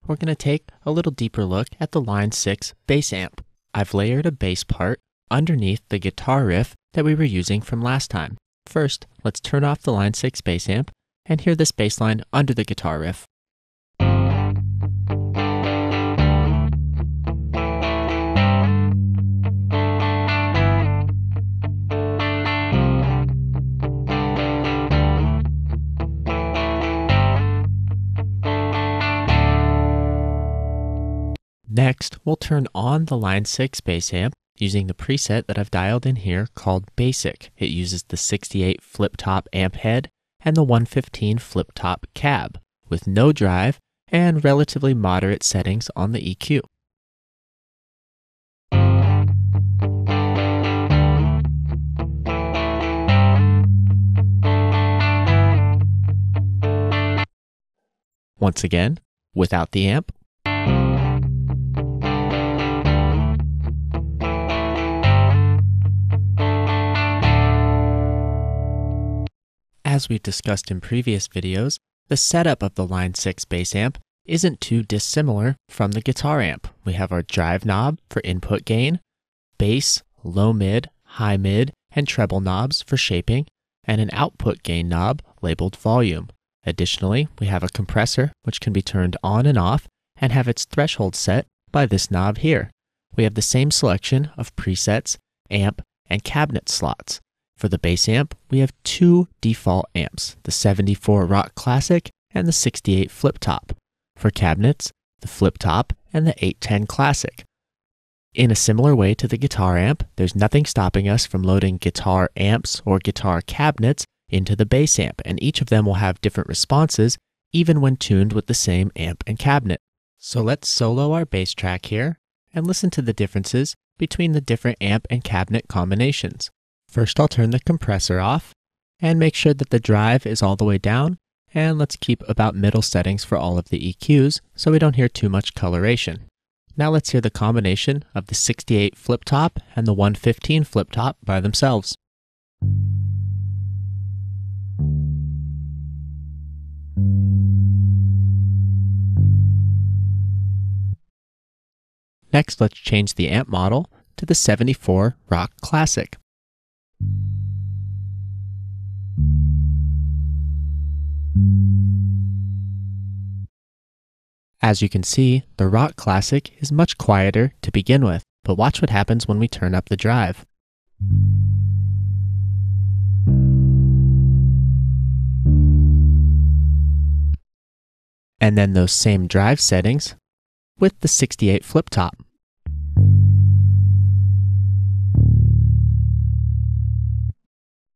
we're going to take a little deeper look at the Line 6 bass amp. I've layered a bass part underneath the guitar riff that we were using from last time. First, let's turn off the Line 6 bass amp and hear this bass line under the guitar riff. Next, we'll turn on the Line 6 bass amp using the preset that I've dialed in here called Basic. It uses the 68 flip-top amp head and the 115 flip-top cab with no drive and relatively moderate settings on the EQ. Once again, without the amp. As we've discussed in previous videos, the setup of the Line 6 bass amp isn't too dissimilar from the guitar amp. We have our drive knob for input gain, bass, low mid, high mid, and treble knobs for shaping, and an output gain knob labeled volume. Additionally, we have a compressor which can be turned on and off and have its threshold set by this knob here. We have the same selection of presets, amp, and cabinet slots. For the bass amp, we have two default amps, the 74 Rock Classic and the 68 Flip Top. For cabinets, the Flip Top and the 810 Classic. In a similar way to the guitar amp, there's nothing stopping us from loading guitar amps or guitar cabinets into the bass amp, and each of them will have different responses even when tuned with the same amp and cabinet. So let's solo our bass track here and listen to the differences between the different amp and cabinet combinations. First, I'll turn the compressor off and make sure that the drive is all the way down, and let's keep about middle settings for all of the EQs so we don't hear too much coloration. Now let's hear the combination of the 68 flip top and the 115 flip top by themselves. Next, let's change the amp model to the 74 Rock Classic. As you can see, the Rock Classic is much quieter to begin with, but watch what happens when we turn up the drive. And then those same drive settings with the 68 flip top.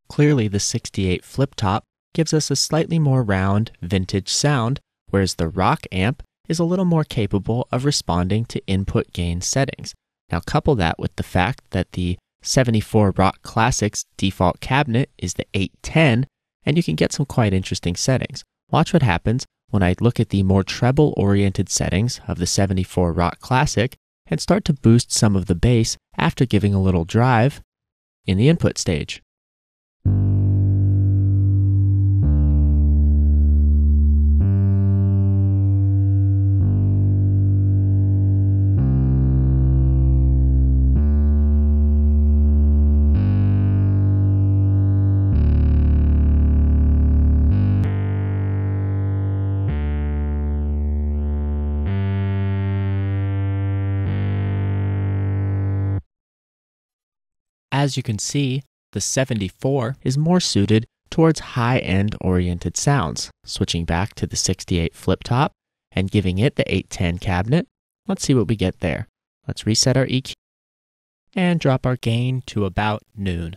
Clearly, the 68 flip top gives us a slightly more round, vintage sound, whereas the Rock amp is a little more capable of responding to input gain settings. Now couple that with the fact that the 74 Rock Classic's default cabinet is the 810, and you can get some quite interesting settings. Watch what happens when I look at the more treble-oriented settings of the 74 Rock Classic and start to boost some of the bass after giving a little drive in the input stage. As you can see, the 74 is more suited towards high-end oriented sounds. Switching back to the 68 flip top and giving it the 810 cabinet, let's see what we get there. Let's reset our EQ and drop our gain to about noon.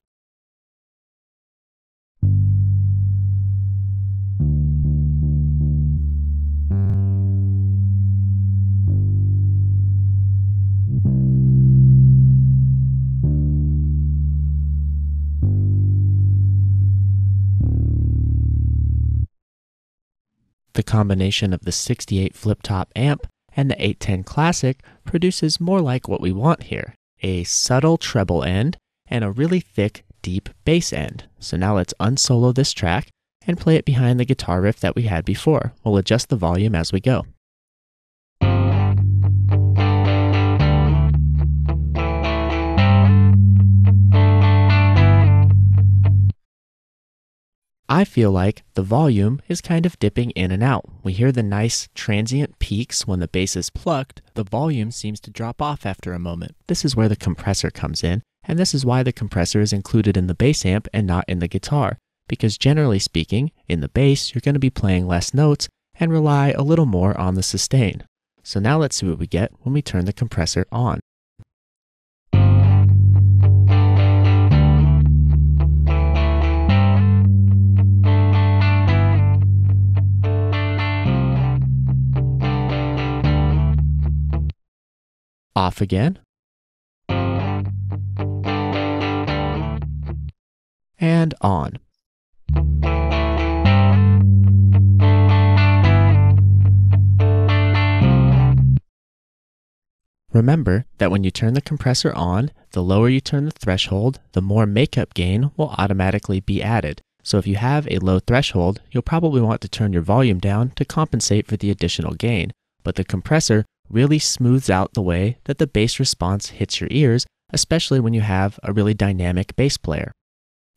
The combination of the 68 flip-top amp and the 810 Classic produces more like what we want here, a subtle treble end and a really thick, deep bass end. So now let's unsolo this track and play it behind the guitar riff that we had before. We'll adjust the volume as we go. I feel like the volume is kind of dipping in and out. We hear the nice transient peaks when the bass is plucked. The volume seems to drop off after a moment. This is where the compressor comes in, and this is why the compressor is included in the bass amp and not in the guitar, because generally speaking, in the bass, you're going to be playing less notes and rely a little more on the sustain. So now let's see what we get when we turn the compressor on. Off again. And on. Remember that when you turn the compressor on, the lower you turn the threshold, the more makeup gain will automatically be added. So if you have a low threshold, you'll probably want to turn your volume down to compensate for the additional gain. But the compressor really smooths out the way that the bass response hits your ears, especially when you have a really dynamic bass player.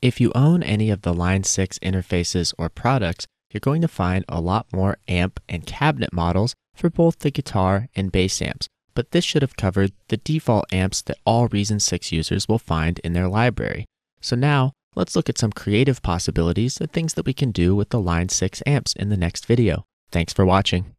If you own any of the Line 6 interfaces or products, you're going to find a lot more amp and cabinet models for both the guitar and bass amps, but this should have covered the default amps that all Reason 6 users will find in their library. So now, let's look at some creative possibilities of things that we can do with the Line 6 amps in the next video. Thanks for watching.